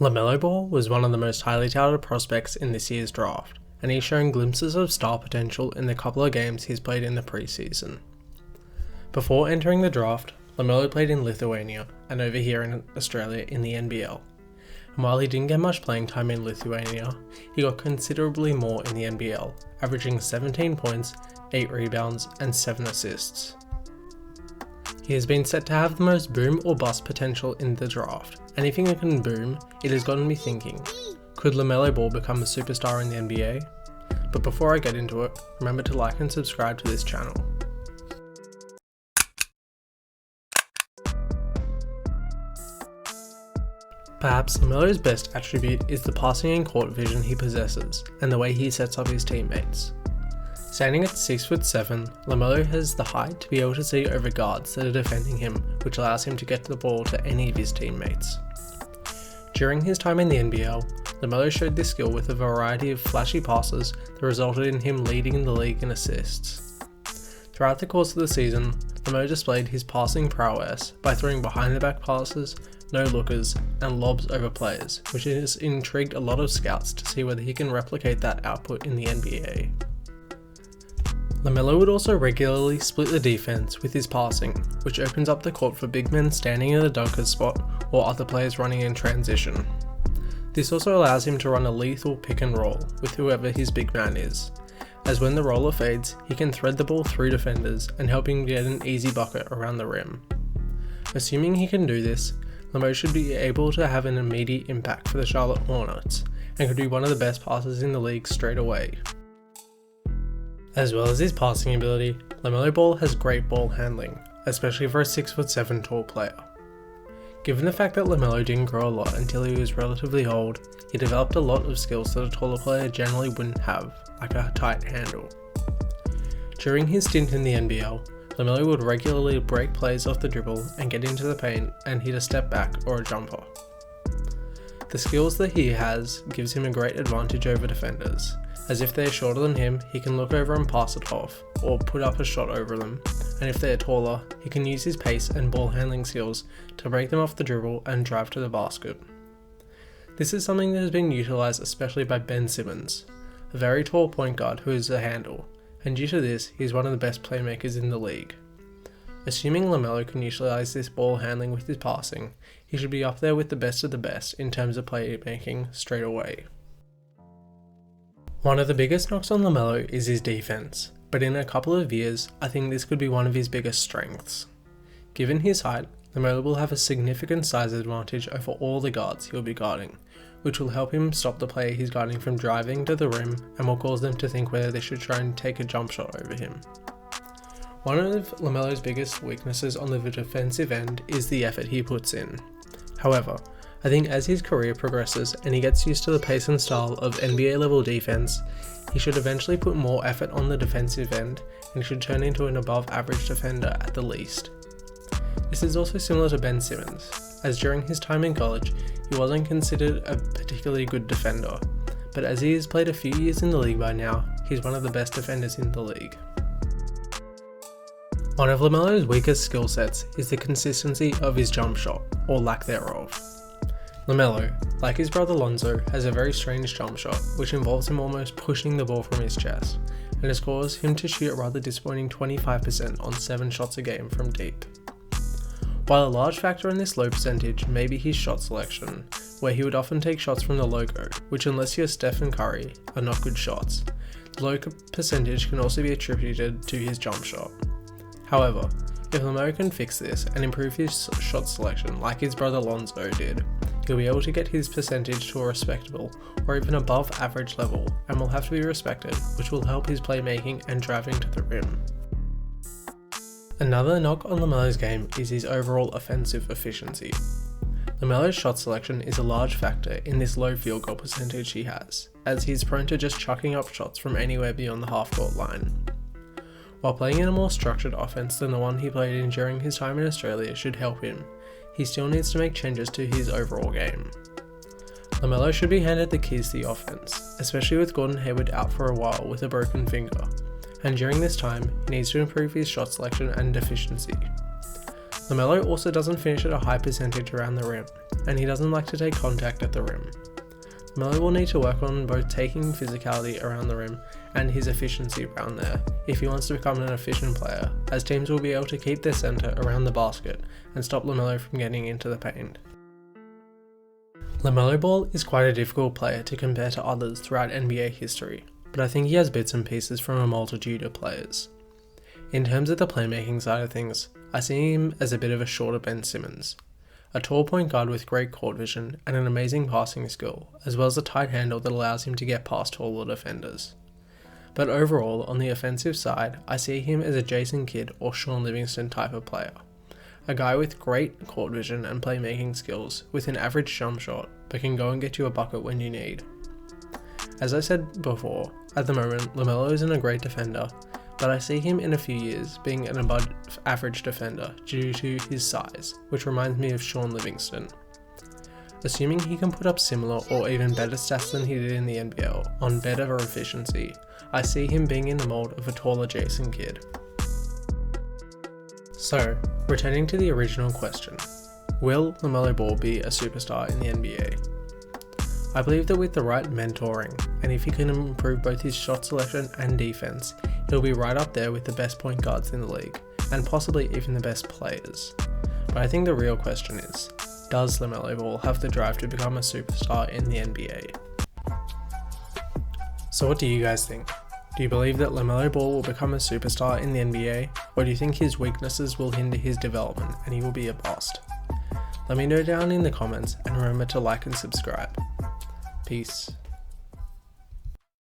Lamelo Ball was one of the most highly touted prospects in this year's draft, and he's shown glimpses of star potential in the couple of games he's played in the preseason. Before entering the draft, Lamelo played in Lithuania and over here in Australia in the NBL. And while he didn't get much playing time in Lithuania, he got considerably more in the NBL, averaging 17 points, 8 rebounds, and 7 assists. He has been set to have the most boom or bust potential in the draft. Anything that can boom, it has gotten me thinking, could Lamelo Ball become a superstar in the NBA? But before I get into it, remember to like and subscribe to this channel. Perhaps Lamelo's best attribute is the passing and court vision he possesses, and the way he sets up his teammates. Standing at 6'7", Lamelo has the height to be able to see over guards that are defending him, which allows him to get the ball to any of his teammates. During his time in the NBL, Lamelo showed this skill with a variety of flashy passes that resulted in him leading the league in assists. Throughout the course of the season, Lamelo displayed his passing prowess by throwing behind-the-back passes, no-lookers, and lobs over players, which has intrigued a lot of scouts to see whether he can replicate that output in the NBA. Lamelo would also regularly split the defense with his passing, which opens up the court for big men standing in the dunker spot or other players running in transition. This also allows him to run a lethal pick and roll with whoever his big man is, as when the roller fades, he can thread the ball through defenders and help him get an easy bucket around the rim. Assuming he can do this, Lamelo should be able to have an immediate impact for the Charlotte Hornets and could be one of the best passers in the league straight away. As well as his passing ability, Lamelo Ball has great ball handling, especially for a 6'7" tall player. Given the fact that Lamelo didn't grow a lot until he was relatively old, he developed a lot of skills that a taller player generally wouldn't have, like a tight handle. During his stint in the NBL, Lamelo would regularly break plays off the dribble and get into the paint and hit a step back or a jumper. The skills that he has gives him a great advantage over defenders, as if they're shorter than him, he can look over and pass it off, or put up a shot over them, and if they're taller, he can use his pace and ball handling skills to break them off the dribble and drive to the basket. This is something that has been utilised especially by Ben Simmons, a very tall point guard who is a handle, and due to this, he is one of the best playmakers in the league. Assuming Lamelo can utilise this ball handling with his passing, he should be up there with the best of the best in terms of playmaking straight away. One of the biggest knocks on Lamelo is his defense, but in a couple of years, I think this could be one of his biggest strengths. Given his height, Lamelo will have a significant size advantage over all the guards he'll be guarding, which will help him stop the player he's guarding from driving to the rim and will cause them to think whether they should try and take a jump shot over him. One of Lamelo's biggest weaknesses on the defensive end is the effort he puts in. However, I think as his career progresses and he gets used to the pace and style of NBA level defense, he should eventually put more effort on the defensive end and he should turn into an above average defender at the least. This is also similar to Ben Simmons, as during his time in college, he wasn't considered a particularly good defender, but as he has played a few years in the league by now, he's one of the best defenders in the league. One of Lamelo's weakest skill sets is the consistency of his jump shot, or lack thereof. Lamelo, like his brother Lonzo, has a very strange jump shot, which involves him almost pushing the ball from his chest, and has caused him to shoot a rather disappointing 25% on 7 shots a game from deep. While a large factor in this low percentage may be his shot selection, where he would often take shots from the logo, which unless you're Stephen Curry, are not good shots. The low percentage can also be attributed to his jump shot. However, if Lamelo can fix this and improve his shot selection like his brother Lonzo did, he'll be able to get his percentage to a respectable or even above average level and will have to be respected, which will help his playmaking and driving to the rim. Another knock on Lamelo's game is his overall offensive efficiency. Lamelo's shot selection is a large factor in this low field goal percentage he has, as he's prone to just chucking up shots from anywhere beyond the half-court line. While playing in a more structured offense than the one he played in during his time in Australia should help him, he still needs to make changes to his overall game. Lamelo should be handed the keys to the offense, especially with Gordon Hayward out for a while with a broken finger, and during this time, he needs to improve his shot selection and efficiency. Lamelo also doesn't finish at a high percentage around the rim, and he doesn't like to take contact at the rim. Lamelo will need to work on both taking physicality around the rim and his efficiency around there if he wants to become an efficient player, as teams will be able to keep their centre around the basket and stop Lamelo from getting into the paint. Lamelo Ball is quite a difficult player to compare to others throughout NBA history, but I think he has bits and pieces from a multitude of players. In terms of the playmaking side of things, I see him as a bit of a shorter Ben Simmons. A tall point guard with great court vision and an amazing passing skill, as well as a tight handle that allows him to get past taller defenders. But overall, on the offensive side, I see him as a Jason Kidd or Sean Livingston type of player. A guy with great court vision and playmaking skills, with an average jump shot, but can go and get you a bucket when you need. As I said before, at the moment, Lamelo isn't a great defender, but I see him in a few years being an above average defender due to his size, which reminds me of Sean Livingston. Assuming he can put up similar or even better stats than he did in the NBL on better efficiency, I see him being in the mold of a taller Jason Kidd. So, returning to the original question, will Lamelo Ball be a superstar in the NBA? I believe that with the right mentoring, and if he can improve both his shot selection and defense, he'll be right up there with the best point guards in the league, and possibly even the best players. But I think the real question is, does Lamelo Ball have the drive to become a superstar in the NBA? So what do you guys think? Do you believe that Lamelo Ball will become a superstar in the NBA, or do you think his weaknesses will hinder his development and he will be a bust? Let me know down in the comments, and remember to like and subscribe. Peace.